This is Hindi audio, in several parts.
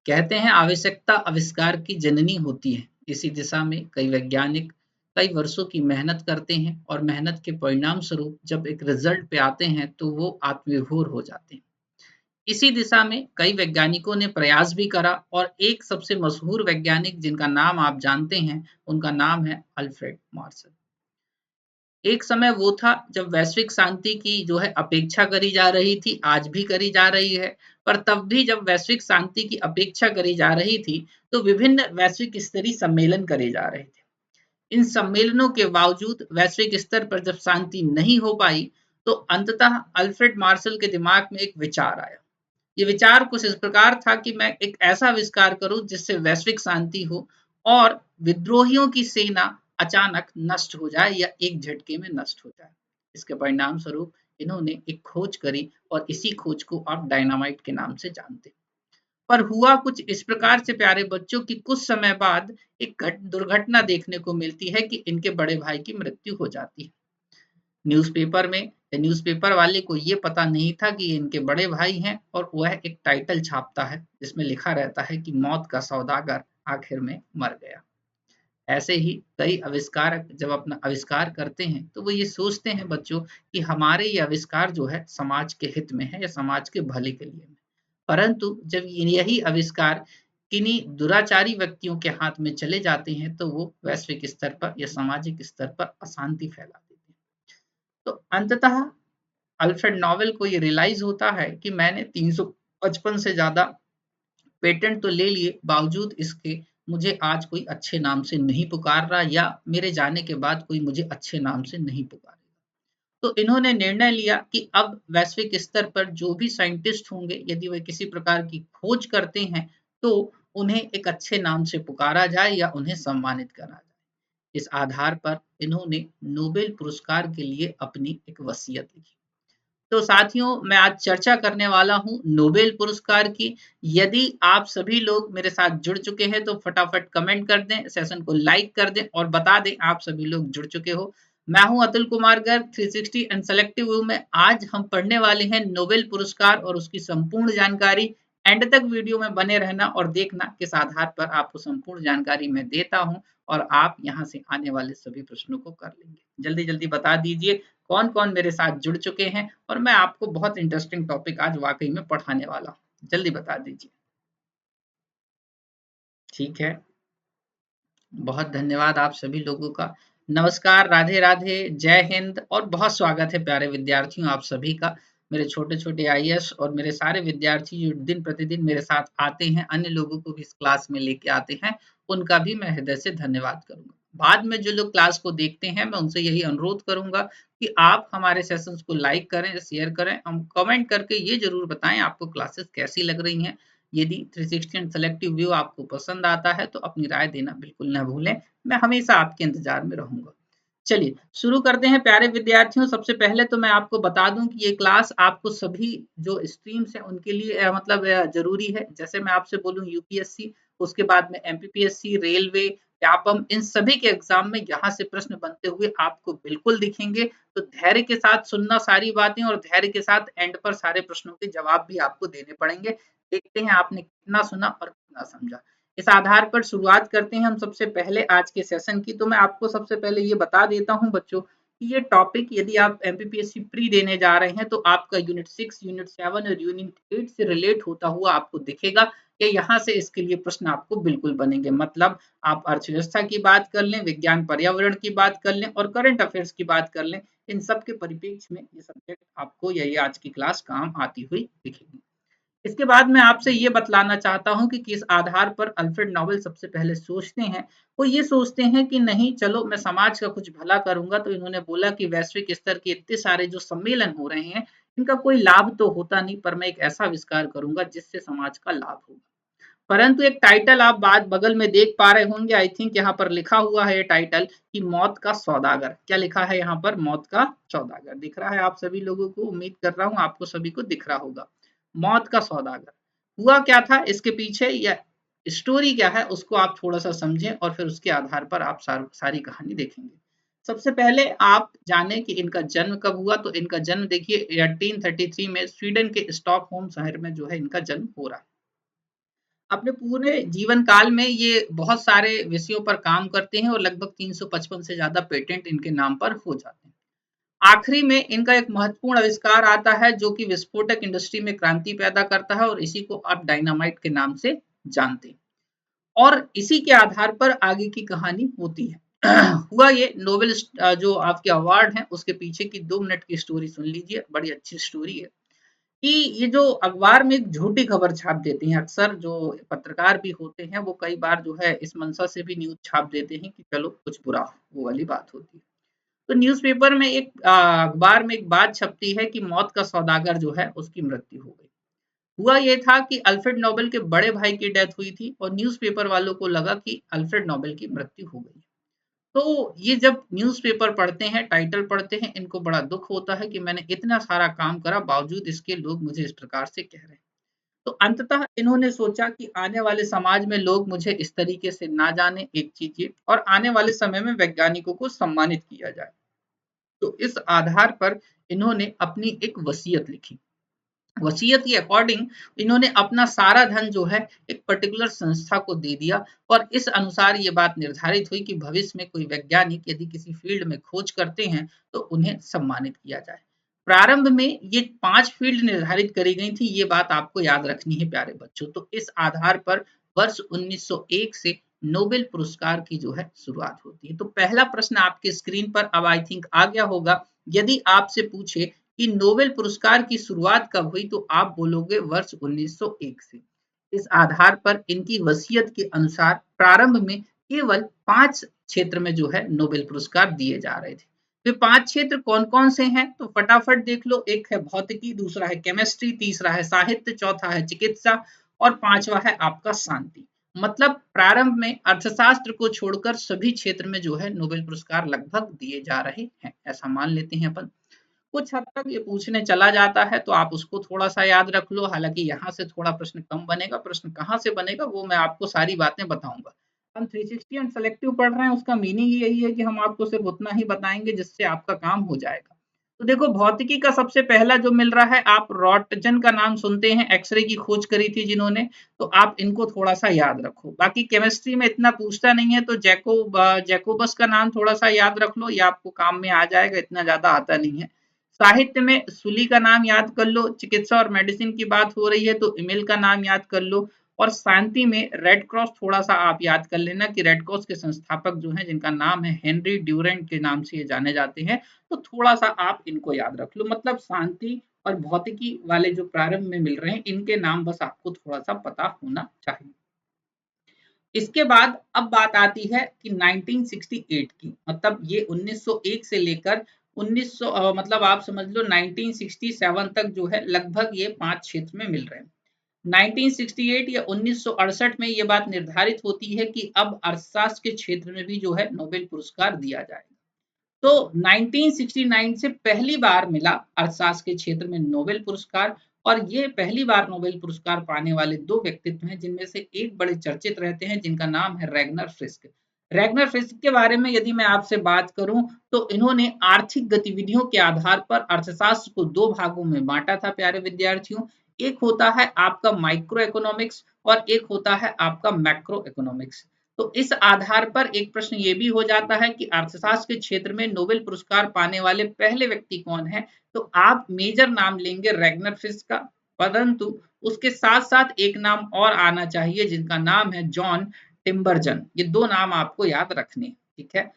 कहते हैं आवश्यकता आविष्कार की जननी होती है। इसी दिशा में कई वैज्ञानिक कई वर्षों की मेहनत करते हैं और मेहनत के परिणाम स्वरूप जब एक रिजल्ट पे आते हैं तो वो आत्मविभोर हो जाते हैं। इसी दिशा में कई वैज्ञानिकों ने प्रयास भी करा और एक सबसे मशहूर वैज्ञानिक जिनका नाम आप जानते हैं, उनका नाम है अल्फ्रेड मार्शल। एक समय वो था जब वैश्विक शांति की जो है अपेक्षा करी जा रही थी, आज भी करी जा रही है। पर तब भी जब वैश्विक शांति की अपेक्षा करी जा रही थी, तो विभिन्न वैश्विक स्तरीय सम्मेलन करे जा रहे थे। इन सम्मेलनों के बावजूद वैश्विक स्तर पर जब शांति नहीं हो पाई, तो अंततः अल्फ्रेड मार्शल के दिमाग में एक विचार आया। ये विचार कुछ इस प्रकार था कि मैं एक ऐसा आविष्कार करूं जिससे वैश्विक शांति हो और विद्रोहियों की सेना अचानक नष्ट हो जाए या एक झटके में नष्ट हो जाए। इसके परिणाम स्वरूप इन्होंने एक खोज करी और इसी खोज को आप डायनामाइट के नाम से जानते हैं। पर हुआ कुछ इस प्रकार से प्यारे बच्चों की कुछ समय बाद एक दुर्घटना देखने को मिलती है कि इनके बड़े भाई की मृत्यु हो जाती है। न्यूज़पेपर में न्यूज़पेपर वाले को ये पता नहीं था कि ये इनके बड़े भाई हैं और वह एक टाइटल छापता है जिसमें लिखा रहता है कि मौत का सौदागर आखिर में मर गया। ऐसे ही कई आविष्कारक जब अपना आविष्कार करते हैं तो वो ये सोचते हैं बच्चों कि हमारे ये आविष्कार जो है समाज के हित में है या समाज के भले के लिए है। परंतु जब यही आविष्कार किन्हीं दुराचारी व्यक्तियों के हाथ में चले जाते हैं तो वो वैश्विक स्तर पर या सामाजिक स्तर पर अशांति फैला देते हैं। तो अंततः अल्फ्रेड नोबेल को ये रियलाइज होता है कि मैंने 355 से ज्यादा पेटेंट तो ले लिए, बावजूद इसके मुझे आज कोई अच्छे नाम से नहीं पुकार रहा या मेरे जाने के बाद कोई मुझे अच्छे नाम से नहीं पुकारेगा। तो इन्होंने निर्णय लिया कि अब वैश्विक स्तर पर जो भी साइंटिस्ट होंगे, यदि वे किसी प्रकार की खोज करते हैं, तो उन्हें एक अच्छे नाम से पुकारा जाए या उन्हें सम्मानित करा जाए। इस आधार पर इन्होंने नोबेल पुरस्कार के लिए अपनी एक वसीयत लिखी। तो साथियों, मैं आज चर्चा करने वाला हूँ नोबेल पुरस्कार की। यदि आप सभी लोग मेरे साथ जुड़ चुके हैं तो फटाफट कमेंट कर दें, सेशन को लाइक कर दें और बता दें आप सभी लोग जुड़ चुके हो। मैं हूं Atul Kumar Garg, 360 and selective view में आज हम पढ़ने वाले हैं नोबेल पुरस्कार और उसकी संपूर्ण जानकारी। एंड तक वीडियो में बने रहना और देखना किस आधार पर आपको संपूर्ण जानकारी मैं देता हूं और आप यहां से आने वाले सभी प्रश्नों को कर लेंगे। जल्दी जल्दी बता दीजिए कौन कौन मेरे साथ जुड़ चुके हैं और मैं आपको बहुत इंटरेस्टिंग टॉपिक आज वाकई में पढ़ाने वाला हूँ। जल्दी बता दीजिए। ठीक है, बहुत धन्यवाद आप सभी लोगों का। नमस्कार, राधे राधे, जय हिंद और बहुत स्वागत है प्यारे विद्यार्थियों आप सभी का। मेरे छोटे छोटे आईएएस और मेरे सारे विद्यार्थी जो दिन प्रतिदिन मेरे साथ आते हैं, अन्य लोगों को भी इस क्लास में लेके आते हैं, उनका भी मैं हृदय से धन्यवाद करूंगा। बाद में जो लोग क्लास को देखते हैं, मैं उनसे यही अनुरोध करूंगा कि आप हमारे सेशंस को लाइक करें, शेयर करें, हम कमेंट करके ये जरूर बताएं आपको क्लासेस कैसी लग रही हैं। यदि 360 एंड सेलेक्टिव व्यू आपको पसंद आता है तो अपनी राय देना बिल्कुल न भूलें। मैं हमेशा आपके इंतजार में रहूंगा। चलिए शुरू करते हैं प्यारे विद्यार्थियों। सबसे पहले तो मैं आपको बता दूं कि ये क्लास आपको सभी जो स्ट्रीम्स हैं उनके लिए मतलब जरूरी है। जैसे मैं आपसे बोलूं यूपीएससी, उसके बाद में एमपीपीएससी, रेलवे, व्यापम, इन सभी के एग्जाम में यहाँ से प्रश्न बनते हुए आपको बिल्कुल दिखेंगे। तो धैर्य के साथ सुनना सारी बातें और धैर्य के साथ एंड पर सारे प्रश्नों के जवाब भी आपको देने पड़ेंगे। देखते हैं आपने कितना सुना और कितना समझा। इस आधार पर शुरुआत करते हैं हम सबसे पहले आज के सेशन की। तो मैं आपको सबसे पहले ये बता देता हूं बच्चों कि ये टॉपिक यदि आप एमपीपीएससी प्री देने जा रहे हैं तो आपका यूनिट 6, यूनिट 7 और यूनिट 8 से रिलेट होता हुआ आपको दिखेगा कि यहाँ से इसके लिए प्रश्न आपको बिल्कुल बनेंगे। मतलब आप अर्थव्यवस्था की बात कर लें, विज्ञान पर्यावरण की बात कर लें और करंट अफेयर्स की बात कर लें, इन सब के परिप्रेक्ष्य में ये सब्जेक्ट आपको यही आज की क्लास काम आती हुई दिखेगी। इसके बाद मैं आपसे ये बतलाना चाहता हूँ कि किस आधार पर अल्फ्रेड नोबेल सबसे पहले सोचते हैं। वो ये सोचते हैं कि नहीं, चलो मैं समाज का कुछ भला करूंगा। तो इन्होंने बोला कि वैश्विक स्तर के इतने सारे जो सम्मेलन हो रहे हैं, इनका कोई लाभ तो होता नहीं, पर मैं एक ऐसा आविष्कार करूंगा जिससे समाज का लाभ होगा। परंतु एक टाइटल आप बात बगल में देख पा रहे होंगे, आई थिंक यहाँ पर लिखा हुआ है टाइटल कि मौत का सौदागर। क्या लिखा है यहाँ पर? मौत का सौदागर। दिख रहा है आप सभी लोगों को? उम्मीद कर रहा हूँ आपको सभी को दिख रहा होगा। मौत का सौदागर हुआ क्या था, इसके पीछे या स्टोरी क्या है, उसको आप थोड़ा सा समझें और फिर उसके आधार पर आप सारी कहानी देखेंगे। सबसे पहले आप जाने कि इनका जन्म कब हुआ। तो इनका जन्म देखिए 1833 में स्वीडन के स्टॉकहोम शहर में जो है इनका जन्म हो रहा है। अपने पूरे जीवन काल में ये बहुत सारे विषयों पर काम करते हैं और लगभग 355 से ज्यादा पेटेंट इनके नाम पर हो जाते हैं। आखिरी में इनका एक महत्वपूर्ण आविष्कार आता है जो कि विस्फोटक इंडस्ट्री में क्रांति पैदा करता है और इसी को आप डायनामाइट के नाम से जानते हैं। और इसी के आधार पर आगे की कहानी होती है। हुआ ये नोबेल जो आपके अवार्ड है उसके पीछे की 2 मिनट की स्टोरी सुन लीजिए, बड़ी अच्छी स्टोरी है कि ये जो अखबार में एक झूठी खबर छाप देते हैं, अक्सर जो पत्रकार भी होते हैं वो कई बार जो है इस मंशा से भी न्यूज छाप देते हैं कि चलो कुछ बुरा हो, वो वाली बात होती है। तो न्यूज़पेपर में एक अखबार में एक बात छपती है कि मौत का सौदागर जो है उसकी मृत्यु हो गई। हुआ ये था कि अल्फ्रेड नोबेल के बड़े भाई की डेथ हुई थी और न्यूज़पेपर वालों को लगा कि अल्फ्रेड नोबेल की मृत्यु हो गई। तो ये जब न्यूज़पेपर पढ़ते हैं, टाइटल पढ़ते हैं, इनको बड़ा दुख होता है कि मैंने इतना सारा काम करा बावजूद इसके लोग मुझे इस प्रकार से कह रहे हैं। तो अंततः इन्होंने सोचा कि आने वाले समाज में लोग मुझे इस तरीके से ना जाने, एक चीज ये, और आने वाले समय में वैज्ञानिकों को सम्मानित किया जाए। तो इस आधार पर इन्होंने अपनी एक वसीयत लिखी। वसीयत के अकॉर्डिंग इन्होंने अपना सारा धन जो है एक पर्टिकुलर संस्था को दे दिया और इस अनुसार ये बात निर्धारित हुई कि भविष्य में कोई वैज्ञानिक यदि किसी फील्ड में खोज करते हैं तो उन्हें सम्मानित किया जाए। प्रारंभ में ये 5 फील्ड निर्धारित करी गई थी, ये बात आपको याद रखनी है प्यारे बच्चों। तो इस आधार पर वर्ष 1901 से नोबेल पुरस्कार की जो है शुरुआत होती है। तो पहला प्रश्न आपके स्क्रीन पर अब आई थिंक आ गया होगा। यदि आपसे पूछे कि नोबेल पुरस्कार की शुरुआत कब हुई तो आप बोलोगे वर्ष 1901 से। इस आधार पर इनकी वसीयत के अनुसार प्रारंभ में केवल 5 क्षेत्र में जो है नोबेल पुरस्कार दिए जा रहे थे। तो 5 क्षेत्र कौन कौन से हैं तो फटाफट देख लो। एक है भौतिकी, दूसरा है केमिस्ट्री, तीसरा है साहित्य, चौथा है चिकित्सा और पांचवा है आपका शांति। मतलब प्रारंभ में अर्थशास्त्र को छोड़कर सभी क्षेत्र में जो है नोबेल पुरस्कार लगभग दिए जा रहे हैं, ऐसा मान लेते हैं अपन। कुछ हद तक ये पूछने चला जाता है तो आप उसको थोड़ा-सा याद रख लो, हालाँकि यहाँ से थोड़ा प्रश्न कम बनेगा, प्रश्न कहाँ से बनेगा वो मैं आपको सारी बातें बताऊँगा। हम 360 एंड सेलेक्टिव पढ़ रहे हैं, उसका मीनिंग ही यही है कि हम आपको सिर्फ उतना ही बताएँगे जिससे आपका काम हो जाएगा। तो देखो भौतिकी का सबसे पहला जो मिल रहा है, आप रॉटजन का नाम सुनते हैं, एक्स-रे की खोज करी थी जिन्होंने, तो आप इनको थोड़ा-सा याद रखो। बाकी केमिस्ट्री में इतना पूछता नहीं है तो जैकोबस का नाम थोड़ा-सा याद रख लो, ये आपको काम में आ जाएगा, इतना ज़्यादा आता नहीं है। साहित्य में सुली का नाम याद कर लो, चिकित्सा और मेडिसिन की बात हो रही है तो इमिल का नाम याद कर लो, और शांति में रेड क्रॉस थोड़ा सा आप याद कर लेना कि रेड क्रॉस के संस्थापक जो हैं जिनका नाम है हेनरी ड्यूरेंट के नाम से ये जाने जाते हैं, तो थोड़ा सा आप इनको याद रख लो। मतलब शांति और भौतिकी वाले जो प्रारंभ में मिल रहे हैं इनके नाम बस आपको थोड़ा सा पता होना चाहिए। इसके बाद अब बात आती है कि 1968 की, मतलब ये 1901 से लेकर 1900 मतलब आप समझ लो 1967 तक जो है लगभग ये 5 क्षेत्र में मिल रहे हैं। 1968 या 1968 में ये बात निर्धारित होती है कि अब अर्थशास्त्र के क्षेत्र में भी जो है नोबेल पुरस्कार दिया जाएगा। तो 1969 से पहली बार मिला अर्थशास्त्र के क्षेत्र में नोबेल पुरस्कार, और ये पहली बार नोबेल पुरस्कार पाने वाले 2 व्यक्तित्व हैं जिनमें से एक बड़े चर्चित रहते हैं जिनका नाम है रैगनर फ्रिस्क। रैगनर फ्रिस्क के बारे में यदि मैं आपसे बात करूं तो इन्होंने आर्थिक गतिविधियों के आधार पर अर्थशास्त्र को 2 भागों में बांटा था प्यारे विद्यार्थियों। एक होता है आपका माइक्रो इकोनॉमिक्स और एक होता है आपका मैक्रो इकोनॉमिक्स। तो इस आधार पर एक प्रश्न ये भी हो जाता है कि अर्थशास्त्र के क्षेत्र में नोबेल पुरस्कार पाने वाले पहले व्यक्ति कौन है, तो आप मेजर नाम लेंगे रैगनर फिश का, परंतु उसके साथ साथ एक नाम और आना चाहिए जिनका नाम है जॉन टिम्बरजन। ये 2 नाम आपको याद रखने, ठीक है।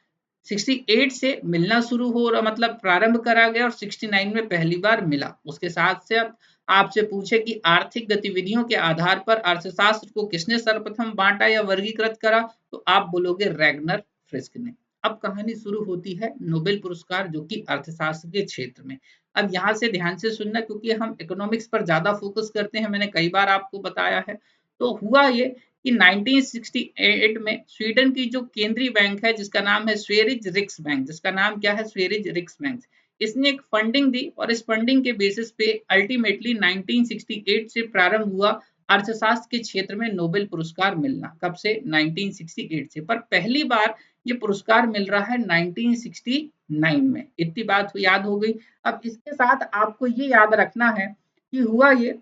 68 से मिलना शुरू हो रहा, मतलब प्रारंभ करा गया, और 69 में पहली बार मिला। उसके साथ से आपसे पूछे कि आर्थिक गतिविधियों के आधार पर अर्थशास्त्र को किसने सर्वप्रथम बांटा या वर्गीकृत करा, तो आप बोलोगे रैगनर फ्रिस्क ने। अब कहानी शुरू होती है नोबेल पुरस्कार जो कि अर्थशास्त्र के क्षेत्र में। अब यहाँ से ध्यान से सुनना क्योंकि हम इकोनॉमिक्स पर ज्यादा फोकस करते हैं, मैंने कई बार आपको बताया है। तो हुआ ये कि 1968 में स्वीडन की जो केंद्रीय बैंक है जिसका नाम है स्वेरिज रिक्स बैंक, जिसका नाम क्या है स्वेरिज रिक्स बैंक, इसने एक फंडिंग दी और इस फंडिंग के बेसिस पे अल्टीमेटली 1968 से प्रारंभ हुआ अर्थशास्त्र के क्षेत्र में नोबेल पुरस्कार मिलना। कब से? 1968 से। पर पहली बार ये पुरस्कार मिल रहा है 1969 में। इतनी बात याद हो गई। अब इसके साथ आपको ये याद रखना है कि हुआ ये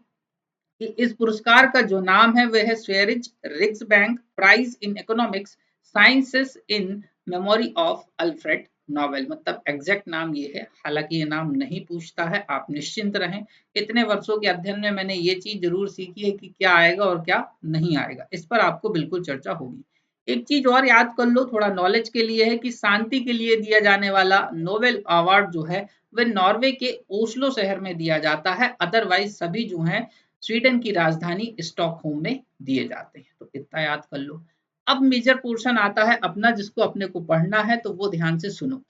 कि इस पुरस्कार का जो नाम है वह है Sveriges Riksbank prize in economics sciences in memory of Alfred Nobel. मतलब एग्जैक्ट नाम ये है, हालांकि ये नाम नहीं पूछता है, आप निश्चिंत रहें। इतने वर्षों के अध्ययन में मैंने ये चीज जरूर सीखी है कि क्या आएगा और क्या नहीं आएगा, इस पर आपको बिल्कुल चर्चा होगी। एक चीज और याद कर लो, थोड़ा नॉलेज के लिए है, कि शांति के लिए दिया जाने वाला नोबेल अवार्ड जो है वह नॉर्वे के ओस्लो शहर में दिया जाता है, अदरवाइज सभी जो है स्वीडन की राजधानी स्टॉकहोम में दिए जाते हैं। तो इतना याद कर लो। अब मेजर पोर्शन आता है अपना, जिसको अपने को पढ़ना है, तो वो ध्यान से सुनो।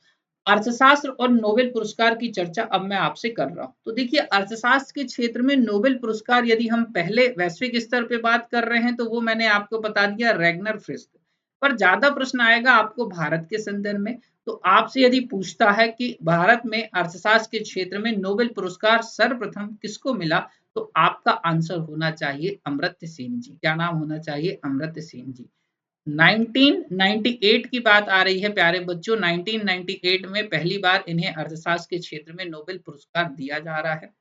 अर्थशास्त्र और नोबेल पुरस्कार की चर्चा अब मैं आपसे कर रहा हूं। तो देखिए, अर्थशास्त्र के क्षेत्र में नोबेल पुरस्कार यदि हम पहले वैश्विक स्तर पे बात कर रहे हैं तो वो मैंने आपको बता दिया, रैगनर फ्रिस्ट। पर ज्यादा प्रश्न आएगा आपको भारत के संदर्भ में। तो आपसे यदि पूछता है कि भारत में अर्थशास्त्र के क्षेत्र में नोबेल पुरस्कार सर्वप्रथम किसको मिला, तो आपका आंसर होना चाहिए अमर्त्य सेन जी। क्या नाम होना चाहिए? अमर्त्य सेन जी। 1998 की बात आ रही है प्यारे बच्चों। 1998 में पहली बार इन्हें अर्थशास्त्र के क्षेत्र में नोबेल पुरस्कार दिया जा रहा है।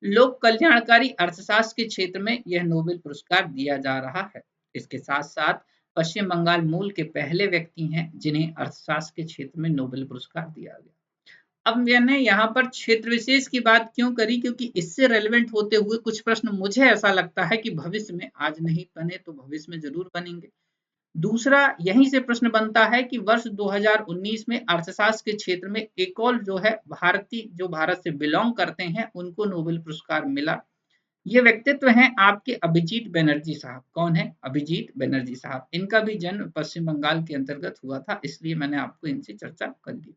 लोक कल्याणकारी अर्थशास्त्र के क्षेत्र में यह नोबेल पुरस्कार दिया जा रहा है। इसके साथ साथ पश्चिम बंगाल मूल के पहले व्यक्ति हैं जिन्हें अर्थशास्त्र के क्षेत्र में नोबेल पुरस्कार दिया गया। अब मैंने यहाँ पर क्षेत्र विशेष की बात क्यों करी, क्योंकि इससे रेलेवेंट होते हुए कुछ प्रश्न मुझे ऐसा लगता है कि भविष्य में, आज नहीं बने तो भविष्य में जरूर बनेंगे। दूसरा यहीं से प्रश्न बनता है कि वर्ष 2019 में अर्थशास्त्र के क्षेत्र में एक और जो है भारतीय, जो भारत से बिलोंग करते हैं, उनको नोबेल पुरस्कार मिला। ये व्यक्तित्व हैं आपके अभिजीत बनर्जी साहब। कौन है? अभिजीत बनर्जी साहब। इनका भी जन्म पश्चिम बंगाल के अंतर्गत हुआ था, इसलिए मैंने आपको इनसे चर्चा कर दी।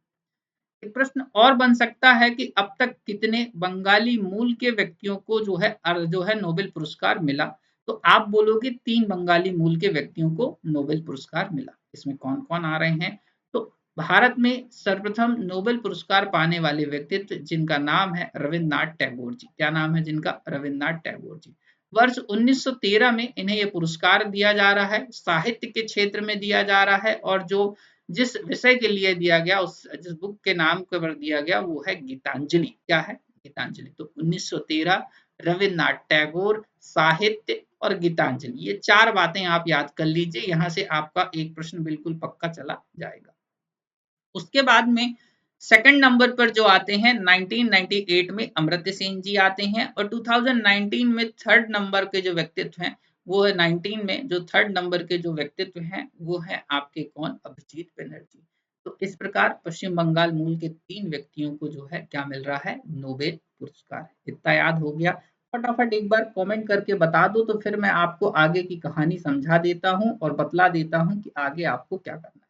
एक प्रश्न और बन सकता है कि अब तक कितने बंगाली मूल के व्यक्तियों को जो है नोबेल पुरस्कार मिला। तो आप बोलोगे 3 बंगाली मूल के व्यक्तियों को नोबेल पुरस्कार मिला। इसमें कौन कौन आ रहे हैं? तो भारत में सर्वप्रथम नोबेल पुरस्कार पाने वाले व्यक्तित्व जिनका नाम है रविन्द्रनाथ टैगोर जी। क्या नाम है जिनका? रविन्द्रनाथ टैगोर जी। वर्ष 1913 में इन्हें यह पुरस्कार दिया जा रहा है, साहित्य के क्षेत्र में दिया जा रहा है, और जो जिस विषय के लिए दिया गया, उस जिस बुक के नाम पर दिया गया, वो है गीतांजलि। क्या है? गीतांजलि। तो 1913, रविन्द्रनाथ टैगोर, साहित्य और गीतांजलि, ये 4 बातें आप याद कर लीजिए। यहां से आपका एक प्रश्न बिल्कुल पक्का चला जाएगा। उसके बाद में सेकंड नंबर पर जो आते हैं 1998 में अमर्त्य सेन जी आते हैं, और 2019 में थर्ड नंबर के जो व्यक्तित्व हैं वो है 19 में जो थर्ड नंबर के जो व्यक्तित्व हैं वो है आपके कौन? अभिजीत बनर्जी। तो इस प्रकार पश्चिम बंगाल मूल के 3 व्यक्तियों को जो है क्या मिल रहा है? नोबेल पुरस्कार। इतना याद हो गया? फटाफट एक बार कमेंट करके बता दो, तो फिर मैं आपको आगे की कहानी समझा देता हूँ और बतला देता हूँ कि आगे आपको क्या करना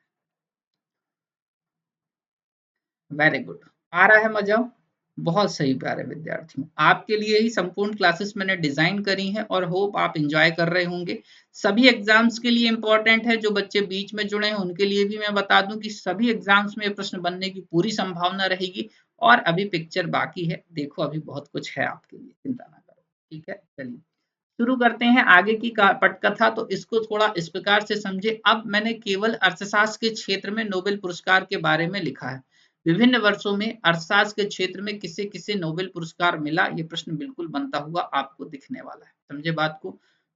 है। Very good. आ रहा है मजा? बहुत सही प्यारे विद्यार्थियों, आपके लिए ही संपूर्ण क्लासेस मैंने डिजाइन करी हैं और होप आप एंजॉय कर रहे होंगे। सभी एग्जाम्स के लिए इंपॉर्टेंट है। जो बच्चे बीच में जुड़े हैं उनके लिए भी मैं बता दूं कि सभी एग्जाम्स में प्रश्न बनने की पूरी संभावना रहेगी। और अभी पिक्चर बाकी है, देखो अभी बहुत कुछ है आपके लिए, चिंता ना करो। ठीक है, चलिए शुरू करते हैं आगे की पटकथा। तो इसको थोड़ा इस प्रकार से समझे। अब मैंने केवल अर्थशास्त्र के क्षेत्र में नोबेल पुरस्कार के बारे में लिखा है। विभिन्न वर्षों में अर्थशास्त्र के क्षेत्र में किसे किसे नोबेल पुरस्कार मिला, ये प्रश्न बिल्कुल बनता हुआ आपको दिखने वाला है। समझे बात को?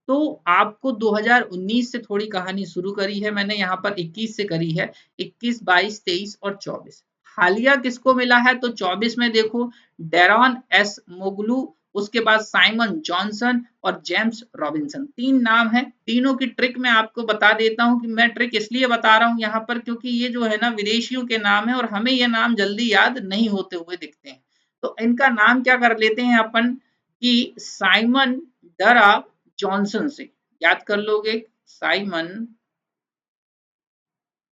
तो आपको 2019 से थोड़ी कहानी शुरू करी है मैंने, यहाँ पर 21 से करी है। 21, 22, 23 और 24 हालिया किसको मिला है? तो 24 में देखो डेरॉन एस मोगलू, उसके बाद साइमन जॉनसन और जेम्स रॉबिन्सन। 3 नाम है। तीनों की ट्रिक मैं आपको बता देता हूं कि मैं ट्रिक इसलिए बता रहा हूं यहाँ पर क्योंकि ये जो है ना विदेशियों के नाम है और हमें ये नाम जल्दी याद नहीं होते हुए दिखते हैं। तो इनका नाम क्या कर लेते हैं अपन कि साइमन डरा जॉनसन से याद कर लोगे। साइमन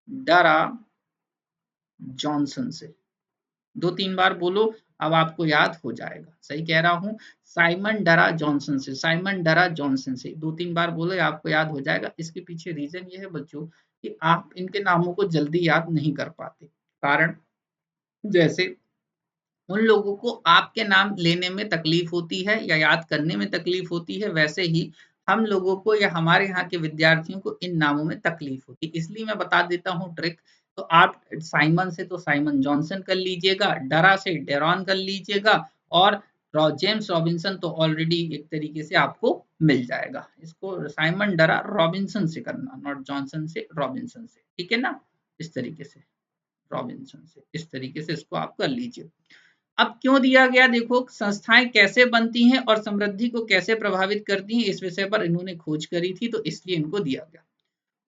डरा जॉनसन से 2-3 बार बोलो, अब आपको याद हो जाएगा। सही कह रहा हूं, साइमन डरा जॉनसन से, साइमन डरा जॉनसन से 2-3 बार बोलो, आपको याद हो जाएगा। इसके पीछे रीजन ये है बच्चों कि आप इनके नामों को जल्दी याद नहीं कर पाते। कारण जैसे उन लोगों को आपके नाम लेने में तकलीफ होती है या याद करने में तकलीफ होती है, वैसे ही हम लोगों को या हमारे यहाँ के विद्यार्थियों को इन नामों में तकलीफ होती है। इसलिए मैं बता देता हूँ ट्रिक। तो आप साइमन से तो साइमन जॉनसन कर लीजिएगा, डरा से डेरॉन कर लीजिएगा, और जेम्स रॉबिन्सन तो ऑलरेडी एक तरीके से आपको मिल जाएगा। इसको साइमन डरा रॉबिन्सन से करना, नॉट जॉनसन से, रॉबिन्सन से, ठीक है ना, इस तरीके से, रॉबिन्सन से, इस तरीके से इसको आप कर लीजिए। अब क्यों दिया गया, देखो संस्थाएं कैसे बनती हैं और समृद्धि को कैसे प्रभावित करती हैं, इस विषय पर इन्होंने खोज करी थी, तो इसलिए इनको दिया गया।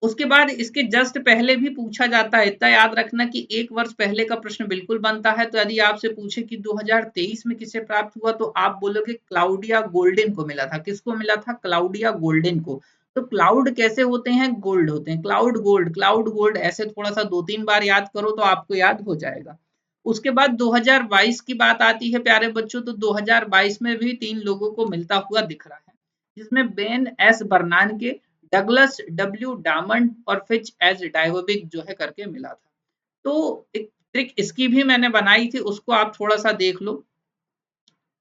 उसके बाद इसके जस्ट पहले भी पूछा जाता है, इतना याद रखना कि एक वर्ष पहले का प्रश्न बिल्कुल बनता है। तो यदि आपसे पूछे कि 2023 में किसे प्राप्त हुआ, तो आप बोलोगे क्लाउडिया गोल्डन को मिला था। किसको मिला था? क्लाउडिया गोल्डन को। तो क्लाउड कैसे होते हैं? गोल्ड होते हैं। क्लाउड गोल्ड, क्लाउड गोल्ड, ऐसे थोड़ा सा 2-3 बार याद करो तो आपको याद हो जाएगा। उसके बाद 2022 की बात आती है प्यारे बच्चों, तो 2022 में भी 3 लोगों को मिलता हुआ दिख रहा है, जिसमें Ben S Bernanke, Douglas W Diamond और फिच एज डायोबिक जो है करके मिला था। तो एक ट्रिक इसकी भी मैंने बनाई थी, उसको आप थोड़ा सा देख लो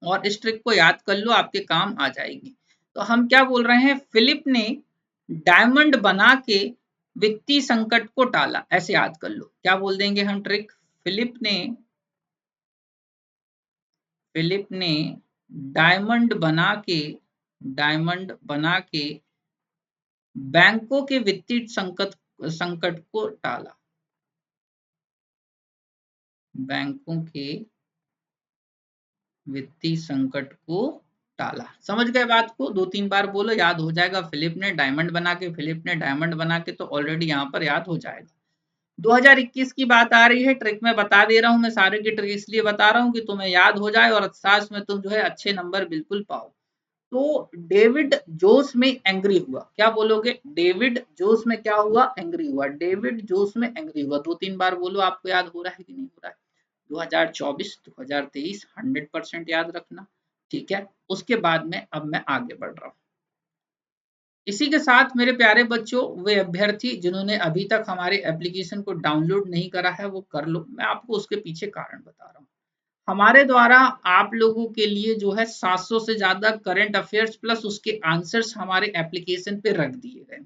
और इस ट्रिक को याद कर लो, आपके काम आ जाएगी। तो हम क्या बोल रहे हैं, फिलिप ने डायमंड बना के वित्तीय संकट को टाला, ऐसे याद कर लो। क्या बोल देंगे हम ट्रिक, फिलिप ने फिलिप ने डायमंड बना के डायमंड बना के बैंकों के वित्तीय संकट संकट को टाला, बैंकों के वित्तीय संकट को टाला। समझ गए बात को? 2-3 बार बोलो, याद हो जाएगा। फिलिप ने डायमंड बना के, फिलिप ने डायमंड बना के, तो ऑलरेडी यहाँ पर याद हो जाएगा। 2021 की बात आ रही है, ट्रिक में बता दे रहा हूँ, मैं सारे की ट्रिक इसलिए बता रहा हूँ कि तुम्हें याद हो जाए और साथ में तुम जो है अच्छे नंबर बिल्कुल पाओ। तो डेविड जोश में एंग्री हुआ, क्या बोलोगे? डेविड जोश में क्या हुआ? एंग्री हुआ। डेविड जोश में एंग्री हुआ, 2-3 बार बोलो, आपको याद हो रहा है कि नहीं हो रहा है? 2024, 2023, 100% याद रखना, ठीक है। उसके बाद में अब मैं आगे बढ़ रहा हूँ। इसी के साथ मेरे प्यारे बच्चों, वे अभ्यर्थी जिन्होंने अभी तक हमारे एप्लीकेशन को डाउनलोड नहीं करा है, वो कर लो। मैं आपको उसके पीछे कारण बता रहा हूँ। हमारे द्वारा आप लोगों के लिए जो है 700 से ज्यादा करंट अफेयर्स प्लस उसके आंसर्स हमारे एप्लीकेशन पे रख दिए गए।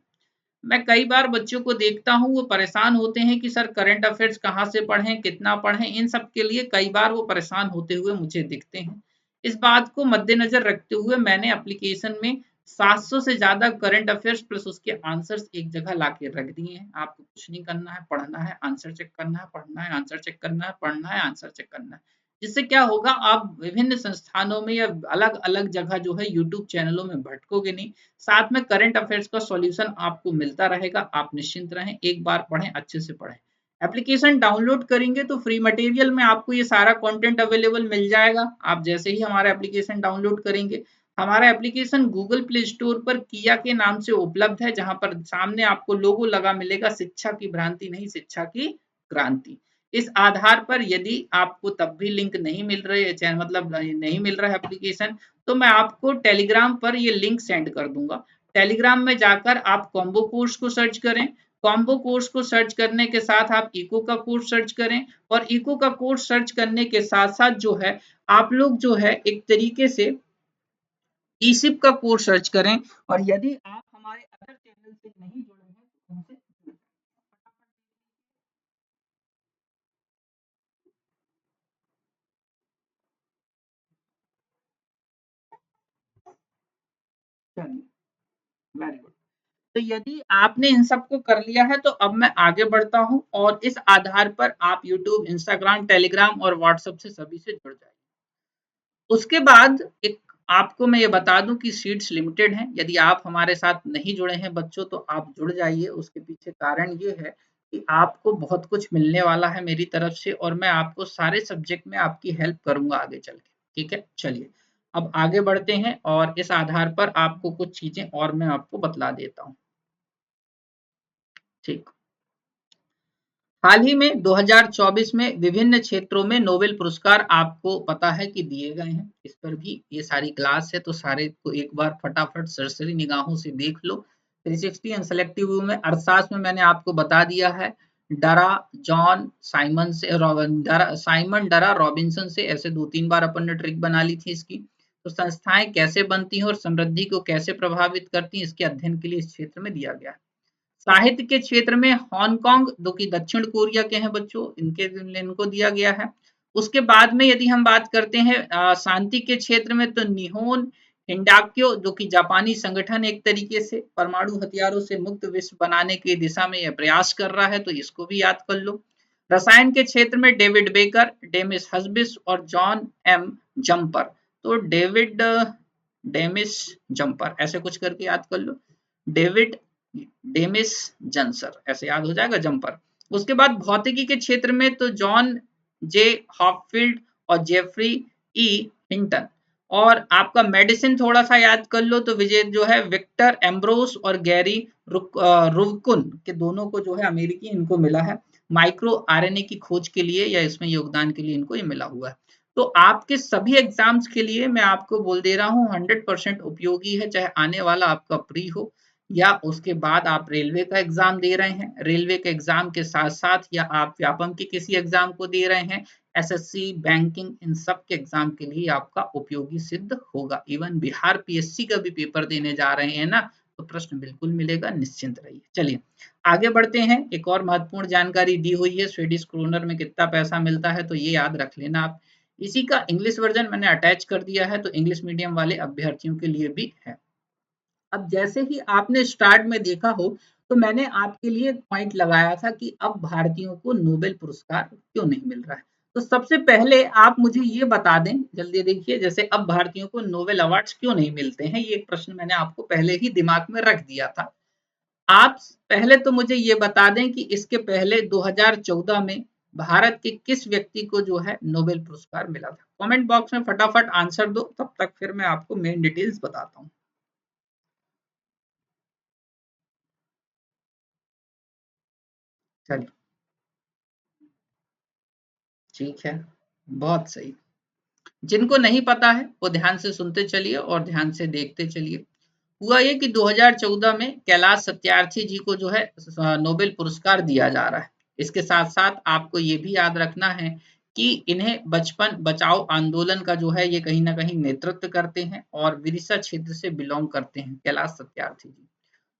मैं कई बार बच्चों को देखता हूँ, वो परेशान होते हैं कि सर करंट अफेयर्स कहाँ से पढ़ें, कितना पढ़ें, इन सब के लिए कई बार वो परेशान होते हुए मुझे दिखते हैं। इस बात को मद्देनजर रखते हुए मैंने एप्लीकेशन में 700 से ज्यादा करंट अफेयर्स प्लस उसके आंसर्स एक जगह लाके रख दिए हैं। आपको कुछ नहीं करना है, पढ़ना है, आंसर चेक करना है, पढ़ना है, आंसर चेक करना है, पढ़ना है, आंसर चेक करना है। जिससे क्या होगा, आप विभिन्न संस्थानों में या अलग अलग जगह जो है यूट्यूब चैनलों में भटकोगे नहीं, साथ में करंट अफेयर्स का सॉल्यूशन आपको मिलता रहेगा। आप निश्चिंत रहें, एक बार पढ़ें, अच्छे से पढ़ें। एप्लीकेशन डाउनलोड करेंगे तो फ्री मटेरियल में आपको ये सारा कंटेंट अवेलेबल मिल जाएगा। आप जैसे ही हमारा एप्लीकेशन डाउनलोड करेंगे, हमारा एप्लीकेशन गूगल प्ले स्टोर पर किया के नाम से उपलब्ध है, जहां पर सामने आपको लोगो लगा मिलेगा, शिक्षा की भ्रांति नहीं, शिक्षा की क्रांति। इस आधार पर यदि आपको तब भी लिंक नहीं मिल रही है, मतलब नहीं मिल रहा है एप्लीकेशन, तो मैं आपको टेलीग्राम पर ये लिंक सेंड कर दूंगा। टेलीग्राम में जाकर आप कॉम्बो कोर्स को सर्च करें। कॉम्बो कोर्स को सर्च करने के साथ आप इको का कोर्स सर्च करें, और इको का कोर्स सर्च करने के साथ साथ जो है आप लोग जो है एक तरीके से ईसिप का कोर्स सर्च करें। और यदि आप हमारे अदर चैनल से नहीं जुड़े हैं तो उनसे जुड़ जाएं। चलिए, वेरी गुड। तो यदि आपने इन सबको कर लिया है तो अब मैं आगे बढ़ता हूं, और इस आधार पर आप YouTube, Instagram, Telegram और WhatsApp से सभी से जुड़ जाइए। उसके बाद एक आपको मैं ये बता दूं कि सीट्स लिमिटेड हैं। यदि आप हमारे साथ नहीं जुड़े हैं बच्चों, तो आप जुड़ जाइए। उसके पीछे कारण ये है कि आपको बहुत कुछ मिलने वाला है मेरी तरफ से, और मैं आपको सारे सब्जेक्ट में आपकी हेल्प करूंगा आगे चल के, ठीक है। चलिए, अब आगे बढ़ते हैं और इस आधार पर आपको कुछ चीजें और मैं आपको बतला देता हूँ, ठीक। हाल ही में 2024 में विभिन्न क्षेत्रों में नोबेल पुरस्कार आपको पता है कि दिए गए हैं। इस पर भी ये सारी क्लास है, तो सारे को एक बार फटाफट सरसरी निगाहों से देख लो। 360 एंड सेलेक्टिव व्यू में अर्थशास्त्र में मैंने आपको बता दिया है, डरा जॉन साइमन से, साइमन डरा रॉबिन्सन से, ऐसे 2-3 बार अपन ने ट्रिक बना ली थी इसकी। तो संस्थाएं कैसे बनती हैं और समृद्धि को कैसे प्रभावित करती हैं, इसके अध्ययन के लिए इस क्षेत्र में दिया गया है। साहित्य के क्षेत्र में हांगकांग, जो कि दक्षिण कोरिया के हैं बच्चों, इनको दिया गया है। उसके बाद में यदि हम बात करते हैं शांति के क्षेत्र में, तो निहोन हिंडाक्यो जो कि जापानी संगठन एक तरीके से परमाणु हथियारों से मुक्त विश्व बनाने की दिशा में यह प्रयास कर रहा है, तो इसको भी याद कर लो। रसायन के क्षेत्र में डेविड बेकर, डेमिस हस्बिस और जॉन एम जम्पर, तो डेविड डेमिस जम्पर ऐसे कुछ करके याद कर लो, डेविड डेमिस जंसर ऐसे याद हो जाएगा, जम्पर। उसके बाद भौतिकी के क्षेत्र में तो जॉन जे हॉपफील्ड और जेफरी ई हिंटन, और आपका मेडिसिन थोड़ा सा याद कर लो, तो विजय जो है विक्टर एम्ब्रोस और गैरी रुवकुन के दोनों को जो है अमेरिकी इनको मिला है माइक्रो आरएनए की खोज के लिए, या इसमें योगदान के लिए इनको ये मिला हुआ है। तो आपके सभी एग्जाम्स के लिए मैं आपको बोल दे रहा हूँ 100% उपयोगी है, चाहे आने वाला आपका प्री हो या उसके बाद आप रेलवे का एग्जाम दे रहे हैं, रेलवे के एग्जाम के साथ साथ या आप व्यापम के किसी एग्जाम को दे रहे हैं, एसएससी, बैंकिंग, इन सब के एग्जाम के लिए आपका उपयोगी सिद्ध होगा। इवन बिहार पीएससी का भी पेपर देने जा रहे हैं ना, तो प्रश्न बिल्कुल मिलेगा, निश्चिंत रहिए। चलिए आगे बढ़ते हैं। एक और महत्वपूर्ण जानकारी दी हुई है, स्वीडिश क्रोनर में कितना पैसा मिलता है, तो ये याद रख लेना आप। इसी का इंग्लिश वर्जन मैंने अटैच कर दिया है, तो इंग्लिश मीडियम वाले अभ्यर्थियों के लिए भी है। अब जैसे ही आपने स्टार्ट में देखा हो, तो मैंने आपके लिए पॉइंट लगाया था कि अब भारतीयों को नोबेल पुरस्कार क्यों नहीं मिल रहा है। तो सबसे पहले आप मुझे ये बता दें, जल्दी देखिए, जैसे अब भारतीयों को नोबेल अवार्ड्स क्यों नहीं मिलते हैं, ये एक प्रश्न मैंने आपको पहले ही दिमाग में रख दिया था। आप पहले तो मुझे ये बता दें कि इसके पहले 2014 में भारत के किस व्यक्ति को जो है नोबेल पुरस्कार मिला था। कमेंट बॉक्स में फटाफट आंसर दो, तब तक फिर मैं आपको मेन डिटेल्स बताता हूँ। चलिए ठीक है, बहुत सही। जिनको नहीं पता है वो ध्यान से सुनते चलिए और ध्यान से देखते चलिए। हुआ ये कि 2014 में कैलाश सत्यार्थी जी को जो है नोबेल पुरस्कार दिया जा रहा है। इसके साथ साथ आपको ये भी याद रखना है कि इन्हें बचपन बचाओ आंदोलन का जो है ये कहीं ना कहीं नेतृत्व करते हैं और विदिशा क्षेत्र से बिलोंग करते हैं कैलाश सत्यार्थी जी।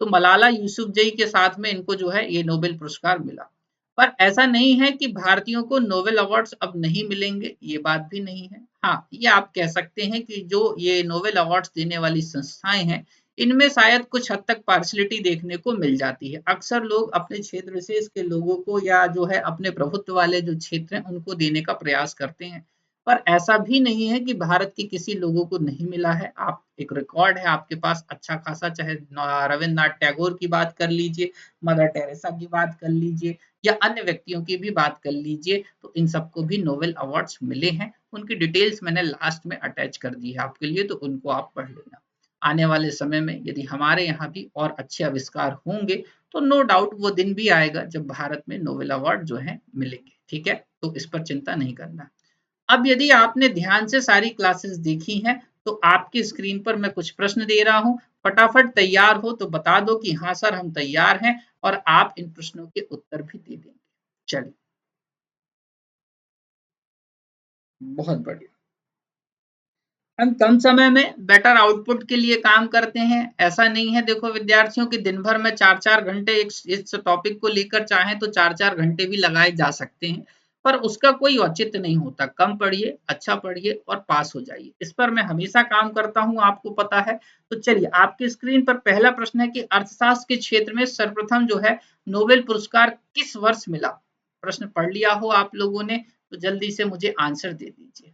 तो मलाला यूसुफजई के साथ में इनको जो है ये नोबेल पुरस्कार मिला। पर ऐसा नहीं है कि भारतीयों को नोबेल अवार्ड्स अब नहीं मिलेंगे, ये बात भी नहीं है। हाँ, ये आप कह सकते हैं कि जो ये नोबेल अवार्ड्स देने वाली संस्थाएं हैं, इनमें शायद कुछ हद तक पार्शलिटी देखने को मिल जाती है। अक्सर लोग अपने क्षेत्र विशेष के लोगों को या जो है अपने प्रभुत्व वाले जो क्षेत्र हैं उनको देने का प्रयास करते हैं, पर ऐसा भी नहीं है कि भारत के किसी लोगों को नहीं मिला है। आप एक रिकॉर्ड है आपके पास अच्छा खासा, चाहे रविन्द्रनाथ टैगोर की बात कर लीजिए, मदर टेरेसा की बात कर लीजिए या अन्य व्यक्तियों की भी बात कर लीजिए, तो इन सबको भी नोबेल अवार्ड्स मिले हैं। उनकी डिटेल्स मैंने लास्ट में अटैच कर दी है आपके लिए, तो उनको आप पढ़ लेना। आने वाले समय में यदि हमारे यहाँ भी और अच्छे आविष्कार होंगे, तो नो डाउट वो दिन भी आएगा जब भारत में नोबेल अवार्ड जो है मिलेंगे। ठीक है, तो इस पर चिंता नहीं करना। अब यदि आपने ध्यान से सारी क्लासेस देखी हैं, तो आपकी स्क्रीन पर मैं कुछ प्रश्न दे रहा हूं, फटाफट तैयार हो तो बता दो कि हाँ सर हम तैयार हैं, और आप इन प्रश्नों के उत्तर भी दे देंगे। चलिए, बहुत बढ़िया। हम कम समय में बेटर आउटपुट के लिए काम करते हैं, ऐसा नहीं है। देखो विद्यार्थियों की दिन भर में 4-4 घंटे इस टॉपिक को लेकर चाहें तो 4-4 घंटे भी लगाए जा सकते हैं, पर उसका कोई औचित्य नहीं होता। कम पढ़िए, अच्छा पढ़िए और पास हो जाइए। इस पर मैं हमेशा काम करता हूं, आपको पता है। तो चलिए, आपकी स्क्रीन पर पहला प्रश्न है कि अर्थशास्त्र के क्षेत्र में सर्वप्रथम जो है नोबेल पुरस्कार किस वर्ष मिला। प्रश्न पढ़ लिया हो आप लोगों ने, तो जल्दी से मुझे आंसर दे दीजिए।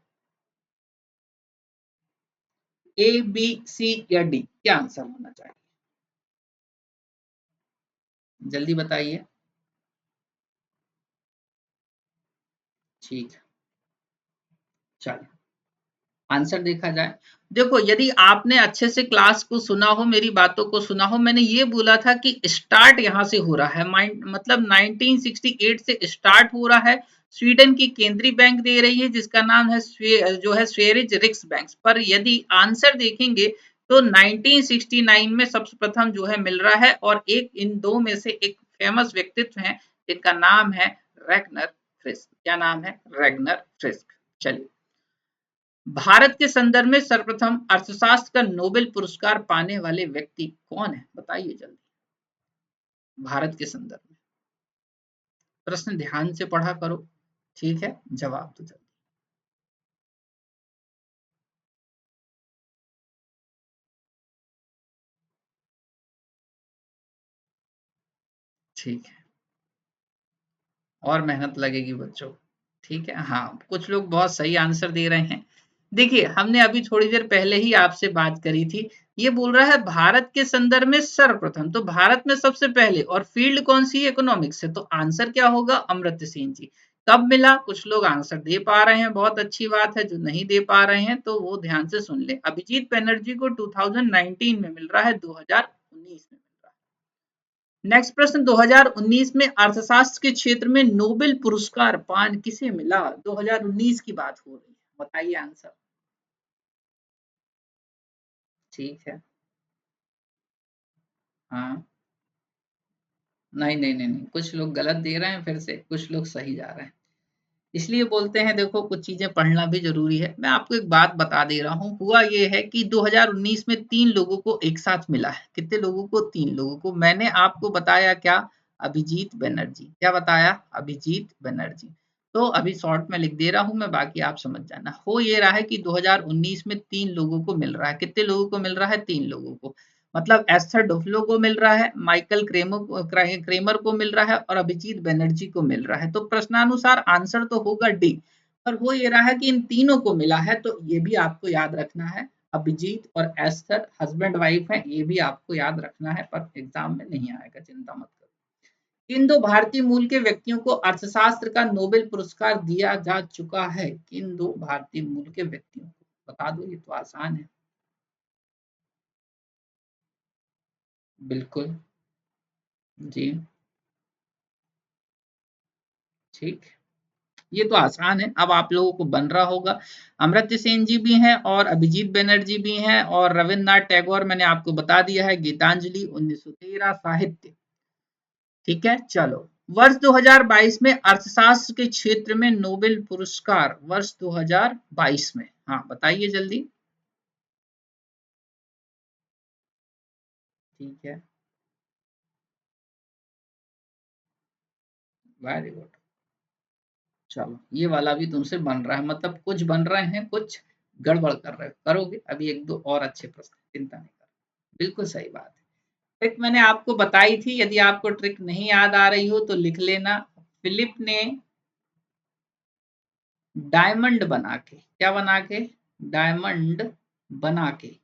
ए, बी, सी या डी, क्या आंसर होना चाहिए, जल्दी बताइए। ठीक है, चलिए आंसर देखा जाए। देखो, यदि आपने अच्छे से क्लास को सुना हो, मेरी बातों को सुना हो, मैंने ये बोला था कि स्टार्ट यहाँ से हो रहा है, मतलब 1968 से स्टार्ट हो रहा है। स्वीडन की केंद्रीय बैंक दे रही है जिसका नाम है जो है स्वेरिज रिक्स बैंक। पर यदि आंसर देखेंगे तो 1969 में सबसे प्रथम जो है मिल रहा है, और एक इन दो में से एक फेमस व्यक्तित्व है जिनका नाम है रैगनर फ्रिस्क। क्या नाम है? Ragnar frisk. चलिए, भारत के संदर्भ में सर्वप्रथम अर्थशास्त्र का नोबेल पुरस्कार पाने वाले व्यक्ति कौन है, बताइए जल्दी। भारत के संदर्भ में प्रश्न ध्यान से पढ़ा करो, ठीक है, जवाब दो जल्दी। ठीक है, और मेहनत लगेगी बच्चों। ठीक है, हाँ, कुछ लोग बहुत सही आंसर दे रहे हैं। देखिए, हमने अभी थोड़ी देर पहले ही आपसे बात करी थी। ये बोल रहा है भारत के संदर्भ में सर्वप्रथम, तो भारत में सबसे पहले, और फील्ड कौन सी है? इकोनॉमिक्स है, तो आंसर क्या होगा? अमर्त्य सेन जी। कब मिला? कुछ लोग आंसर दे पा रहे हैं, बहुत अच्छी बात है। जो नहीं दे पा रहे हैं तो वो ध्यान से सुन ले। अभिजीत बनर्जी को 2019 में मिल रहा है, 2019 में। नेक्स्ट प्रश्न, 2019 में अर्थशास्त्र के क्षेत्र में नोबेल पुरस्कार पान किसे मिला? 2019 की बात हो रही है, बताइए आंसर। ठीक है, हाँ, नहीं नहीं नहीं नहीं, कुछ लोग गलत दे रहे हैं, फिर से कुछ लोग सही जा रहे हैं। इसलिए बोलते हैं, देखो कुछ चीजें पढ़ना भी जरूरी है। मैं आपको एक बात बता दे रहा हूँ, हुआ ये है कि 2019 में 3 लोगों को एक साथ मिला है। कितने लोगों को? 3 लोगों को। मैंने आपको बताया क्या? अभिजीत बनर्जी। क्या बताया? अभिजीत बनर्जी। तो अभी शॉर्ट में लिख दे रहा हूं मैं, बाकी आप समझ जाना। हो ये रहा है कि 2019 में 3 लोगों को मिल रहा है। कितने लोगों को मिल रहा है? 3 लोगों को। मतलब एस्थर डुफ्लो को मिल रहा है, माइकल क्रेमर को मिल रहा है, और अभिजीत बनर्जी को मिल रहा है। तो प्रश्नानुसार आंसर तो होगा डी। पर हो ये रहा है कि इन तीनों को मिला है, तो ये भी आपको याद रखना है। अभिजीत और एस्थर हस्बैंड वाइफ है, ये भी आपको याद रखना है, पर एग्जाम में नहीं आएगा, चिंता मत करो। किन दो भारतीय मूल के व्यक्तियों को अर्थशास्त्र का नोबेल पुरस्कार दिया जा चुका है? किन दो भारतीय मूल के व्यक्तियों को? बता दो, ये तो आसान है। बिल्कुल। जी। ठीक, ये तो आसान है, अब आप लोगों को बन रहा होगा। अमर्त्य सेन जी भी हैं, और अभिजीत बनर्जी भी हैं, और रविन्द्रनाथ टैगोर मैंने आपको बता दिया है, गीतांजलि 1913 साहित्य। ठीक है, चलो। वर्ष 2022 में अर्थशास्त्र के क्षेत्र में नोबेल पुरस्कार, वर्ष 2022 में, हाँ बताइए जल्दी। ठीक है, वेरी गुड। चलो, ये वाला भी तुमसे बन रहा है, मतलब कुछ बन रहे हैं, कुछ गड़बड़ कर रहे हो, करोगे अभी एक दो और अच्छे प्रश्न, चिंता नहीं करो। बिल्कुल सही बात है। ट्रिक मैंने आपको बताई थी, यदि आपको ट्रिक नहीं याद आ रही हो तो लिख लेना। फिलिप ने डायमंड बना के, क्या बना के? डायमंड बना के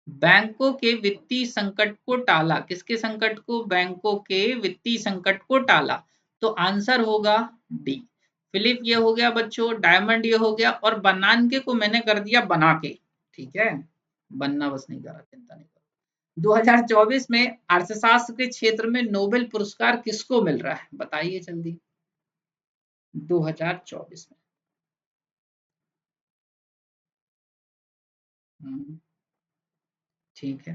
बैंकों के वित्तीय संकट को टाला। किसके संकट को? बैंकों के वित्तीय संकट को टाला। तो आंसर होगा डी। फिलिप ये हो गया बच्चों, डायमंड ये हो गया, और बनानके को मैंने कर दिया बना के। ठीक है, बनना बस नहीं करा, चिंता नहीं करो। 2024 में अर्थशास्त्र के क्षेत्र में नोबेल पुरस्कार किसको मिल रहा है? बताइए जल्दी। 2024 में। ठीक है,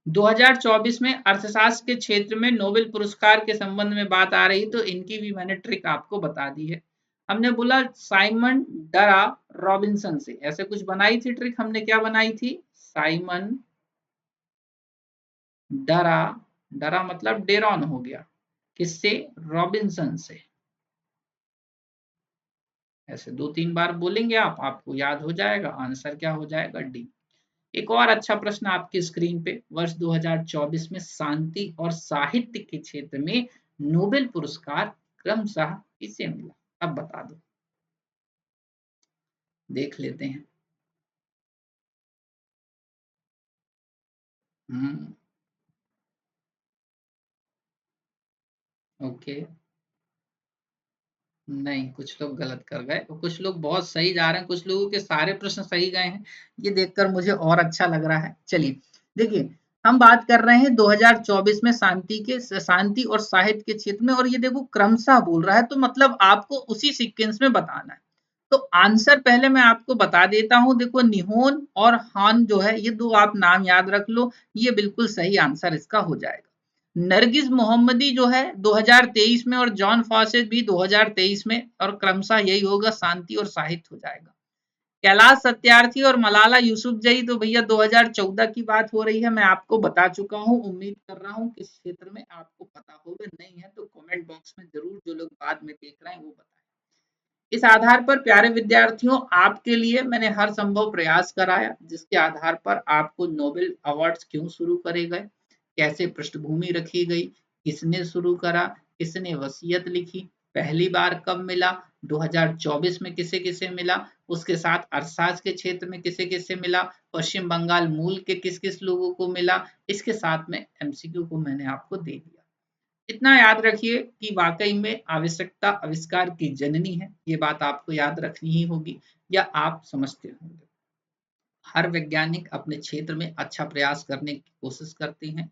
2024 में अर्थशास्त्र के क्षेत्र में नोबेल पुरस्कार के संबंध में बात आ रही, तो इनकी भी मैंने ट्रिक आपको बता दी है। हमने बोला साइमन डरा रॉबिन्सन से, ऐसे कुछ बनाई थी ट्रिक हमने, क्या बनाई थी? साइमन डरा, डरा मतलब डेरॉन हो गया, किससे? रॉबिन्सन से। ऐसे 2-3 बार बोलेंगे आप, आपको याद हो जाएगा, आंसर क्या हो जाएगा? डी। एक और अच्छा प्रश्न आपकी स्क्रीन पे, वर्ष 2024 में शांति और साहित्य के क्षेत्र में नोबेल पुरस्कार क्रमशः किसे मिला? अब बता दो, देख लेते हैं। हम्म, ओके। नहीं, कुछ लोग गलत कर गए और कुछ लोग बहुत सही जा रहे हैं, कुछ लोगों के सारे प्रश्न सही गए हैं। ये देखकर मुझे और अच्छा लग रहा है। चलिए, देखिए, हम बात कर रहे हैं 2024 में शांति और साहित्य के क्षेत्र में, और ये देखो क्रमशः बोल रहा है, तो मतलब आपको उसी सीक्वेंस में बताना है। तो आंसर पहले मैं आपको बता देता हूं, देखो निहोन और हान जो है, ये दो आप नाम याद रख लो, ये बिल्कुल सही आंसर इसका हो जाएगा। नरगिस मोहम्मदी जो है 2023 में, और जॉन फॉसेट भी 2023 में, और क्रमशः यही होगा, शांति और साहित्य हो जाएगा। कैलाश सत्यार्थी और मलाला यूसुफजई तो भैया 2014 की बात हो रही है, मैं आपको बता चुका हूं। उम्मीद कर रहा हूं किस क्षेत्र में आपको पता होगा, नहीं है तो कमेंट बॉक्स में जरूर, जो लोग बाद में देख रहे हैं वो बताएं। इस आधार पर प्यारे विद्यार्थियों, आपके लिए मैंने हर संभव प्रयास कराया, जिसके आधार पर आपको नोबेल अवार्ड्स क्यों शुरू करे गए, कैसे पृष्ठभूमि रखी गई, किसने शुरू करा, किसने वसीयत लिखी, पहली बार कब मिला, 2024 में किसे-किसे मिला, उसके साथ अरसाज के क्षेत्र में किसे-किसे मिला, पश्चिम बंगाल मूल के किस-किस लोगों को मिला, इसके साथ में एमसीक्यू को मैंने आपको दे दिया। इतना याद रखिए कि वाकई में आवश्यकता आविष्कार की जननी है, ये बात आपको याद रखनी ही होगी या आप समझते होंगे। हर वैज्ञानिक अपने क्षेत्र में अच्छा प्रयास करने की कोशिश करते हैं।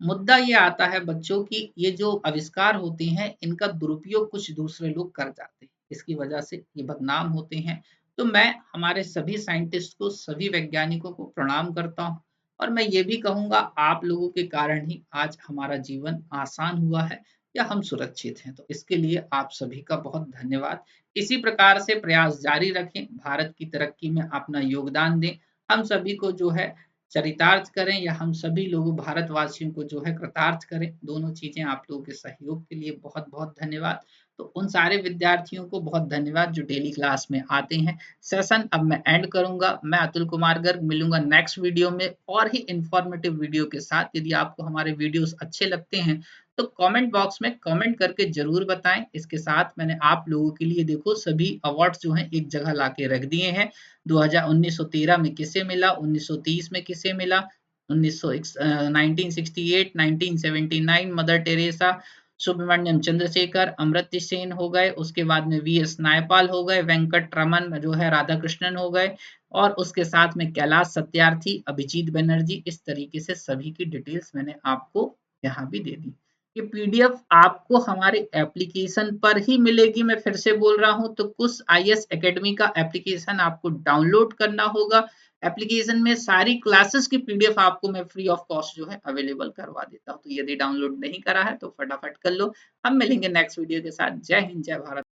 मुद्दा ये आता है बच्चों की ये जो आविष्कार होते हैं इनका दुरुपयोग कुछ दूसरे लोग कर जाते हैं, इसकी वजह से ये बदनाम होते हैं। तो मैं हमारे सभी साइंटिस्ट को, सभी वैज्ञानिकों को प्रणाम करता हूँ और मैं ये भी कहूँगा आप लोगों के कारण ही आज हमारा जीवन आसान हुआ है या हम सुरक्षित हैं। तो इसके लिए आप सभी का बहुत धन्यवाद। इसी प्रकार से प्रयास जारी रखें, भारत की तरक्की में अपना योगदान दें। हम सभी को जो है चरितार्थ करें या हम सभी लोग भारतवासियों को जो है कृतार्थ करें, दोनों चीज़ें आप लोगों के सहयोग के लिए बहुत-बहुत धन्यवाद। तो उन सारे विद्यार्थियों को बहुत धन्यवाद जो डेली क्लास में आते हैं। सेशन अब मैं एंड करूँगा। मैं अतुल कुमार गर्ग मिलूँगा नेक्स्ट वीडियो में और ही इन्फॉर्मेटिव वीडियो के साथ। यदि आपको हमारे वीडियोज़ अच्छे लगते हैं तो कमेंट बॉक्स में कमेंट करके ज़रूर बताएँ। इसके साथ मैंने आप लोगों के लिए देखो सभी अवार्ड्स जो हैं एक जगह लाके रख दिए हैं। 1913 में किसे मिला, 1930 में किसे मिला, 1968, 1979 मदर टेरेसा, सुब्रमण्यम चंद्रशेखर, अमर्त्य सेन हो गए, उसके बाद में वीएस नायपाल हो गए, वेंकट रमन जो है राधा कृष्णन हो गए और उसके साथ में कैलाश सत्यार्थी, अभिजीत बनर्जी। इस तरीके से सभी की डिटेल्स मैंने आपको यहाँ भी दे दी। ये पीडीएफ आपको हमारे एप्लीकेशन पर ही मिलेगी। मैं फिर से बोल रहा हूँ तो कुछ आईएएस एकेडमी का एप्लीकेशन आपको डाउनलोड करना होगा। एप्लीकेशन में सारी क्लासेस की पीडीएफ आपको मैं फ्री ऑफ कॉस्ट जो है अवेलेबल करवा देता हूँ। तो यदि डाउनलोड नहीं करा है तो फटाफट कर लो। हम मिलेंगे नेक्स्ट वीडियो के साथ। जय हिंद, जय भारत।